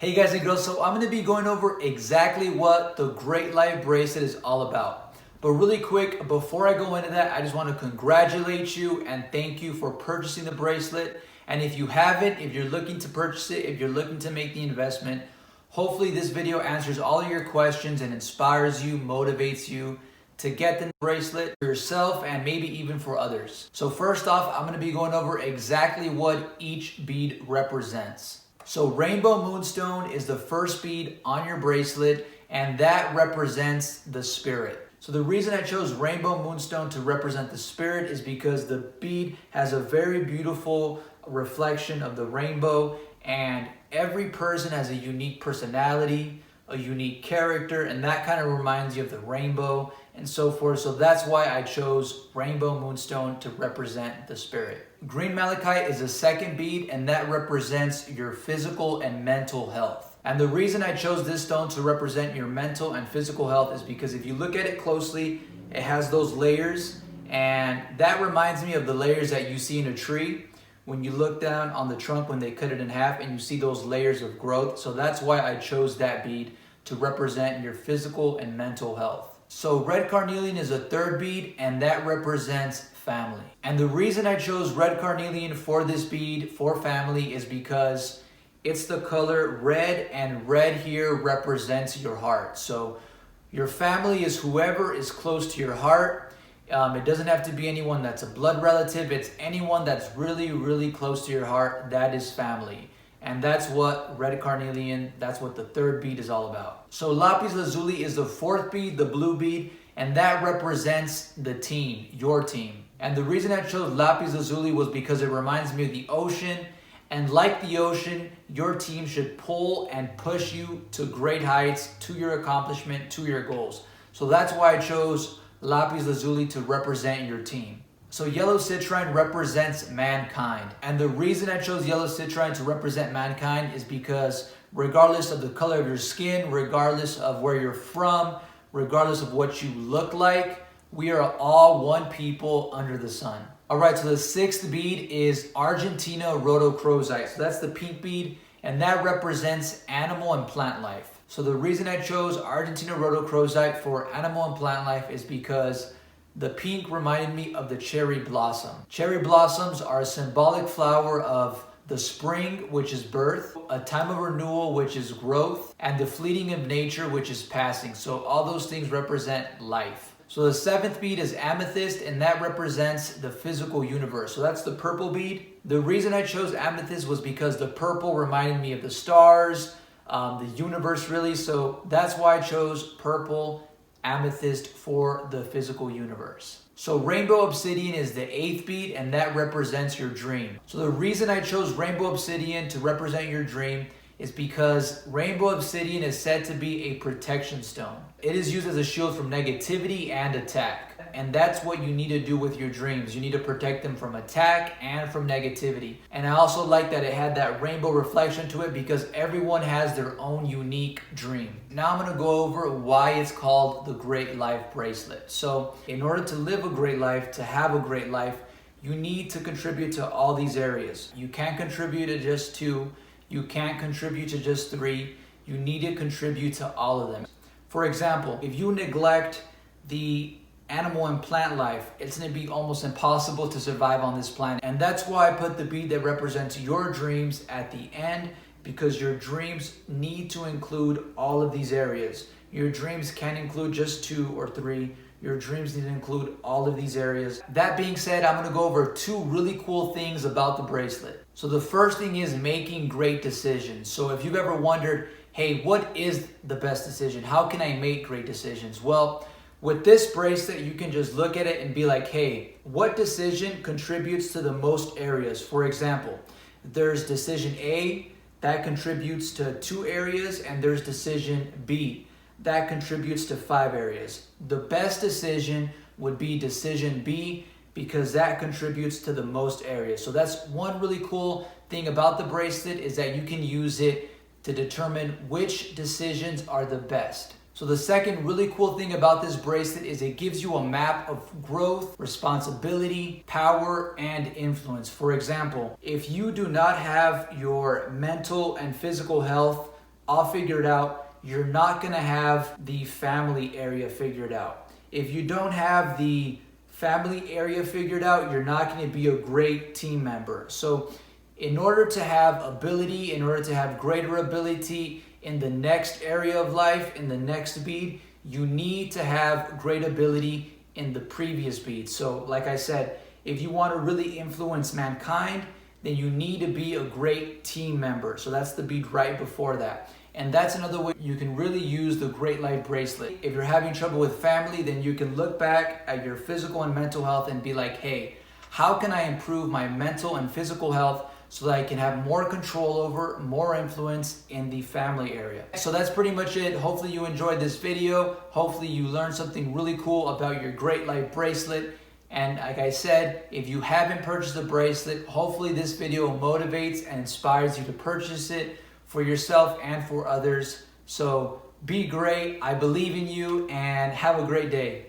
Hey guys and girls, so I'm going to be going over exactly what the Great Life Bracelet is all about. But really quick, before I go into that, I just want to congratulate you and thank you for purchasing the bracelet. And if you haven't, if you're looking to purchase it, if you're looking to make the investment, hopefully this video answers all of your questions and inspires you, motivates you to get the bracelet for yourself and maybe even for others. So first off, I'm going to be going over exactly what each bead represents. So Rainbow Moonstone is the first bead on your bracelet, and that represents the spirit. So the reason I chose Rainbow Moonstone to represent the spirit is because the bead has a very beautiful reflection of the rainbow, and every person has a unique personality, a unique character, and that kind of reminds you of the rainbow and so forth. So that's why I chose Rainbow Moonstone to represent the spirit. Green Malachite is the second bead, and that represents your physical and mental health. And the reason I chose this stone to represent your mental and physical health is because if you look at it closely, it has those layers, and that reminds me of the layers that you see in a tree when you look down on the trunk when they cut it in half and you see those layers of growth. So that's why I chose that bead to represent your physical and mental health. So red carnelian is a third bead, and that represents family. And the reason I chose red carnelian for this bead for family is because it's the color red, and red here represents your heart. So your family is whoever is close to your heart. It doesn't have to be anyone that's a blood relative. It's anyone that's really, really close to your heart. That is family. And that's what red carnelian, that's what the third bead is all about. So Lapis Lazuli is the fourth bead, the blue bead, and that represents the team, your team. And the reason I chose Lapis Lazuli was because it reminds me of the ocean. And like the ocean, your team should pull and push you to great heights, to your accomplishment, to your goals. So that's why I chose Lapis Lazuli to represent your team. So yellow citrine represents mankind. And the reason I chose yellow citrine to represent mankind is because regardless of the color of your skin, regardless of where you're from, regardless of what you look like, we are all one people under the sun. All right, so the sixth bead is Argentina Rhodochrosis. So that's the pink bead, and that represents animal and plant life. So the reason I chose Argentina Rhodochrosis for animal and plant life is because the pink reminded me of the cherry blossom. Cherry blossoms are a symbolic flower of the spring, which is birth, a time of renewal, which is growth, and the fleeting of nature, which is passing. So all those things represent life. So the seventh bead is Amethyst, and that represents the physical universe. So that's the purple bead. The reason I chose Amethyst was because the purple reminded me of the stars, the universe really. So that's why I chose purple Amethyst for the physical universe. So Rainbow Obsidian is the eighth bead, and that represents your dream. So the reason I chose Rainbow Obsidian to represent your dream is because Rainbow Obsidian is said to be a protection stone. It is used as a shield from negativity and attack. And that's what you need to do with your dreams. You need to protect them from attack and from negativity. And I also like that it had that rainbow reflection to it because everyone has their own unique dream. Now I'm going to go over why it's called the Great Life Bracelet. So in order to live a great life, to have a great life, you need to contribute to all these areas. You can't contribute to just two. You can't contribute to just three. You need to contribute to all of them. For example, if you neglect the animal and plant life, it's going to be almost impossible to survive on this planet. And that's why I put the bead that represents your dreams at the end, because your dreams need to include all of these areas. Your dreams can't include just two or three. Your dreams need to include all of these areas. That being said, I'm going to go over two really cool things about the bracelet. So the first thing is making great decisions. So if you've ever wondered, hey, what is the best decision? How can I make great decisions? Well, with this bracelet, you can just look at it and be like, hey, what decision contributes to the most areas? For example, there's decision A that contributes to 2 areas, and there's decision B that contributes to 5 areas. The best decision would be decision B because that contributes to the most areas. So that's one really cool thing about the bracelet, is that you can use it to determine which decisions are the best. So the second really cool thing about this bracelet is it gives you a map of growth, responsibility, power, and influence. For example, if you do not have your mental and physical health all figured out, you're not gonna have the family area figured out. If you don't have the family area figured out, you're not gonna be a great team member. So in order to have ability, in order to have greater ability in the next area of life, in the next bead, you need to have great ability in the previous bead. So like I said, if you want to really influence mankind, then you need to be a great team member. So that's the bead right before that. And that's another way you can really use the Great Life Bracelet. If you're having trouble with family, then you can look back at your physical and mental health and be like, hey, how can I improve my mental and physical health so that I can have more control over, more influence in the family area. So that's pretty much it. Hopefully you enjoyed this video. Hopefully you learned something really cool about your Great Life Bracelet. And like I said, if you haven't purchased the bracelet, hopefully this video motivates and inspires you to purchase it for yourself and for others. So be great, I believe in you, and have a great day.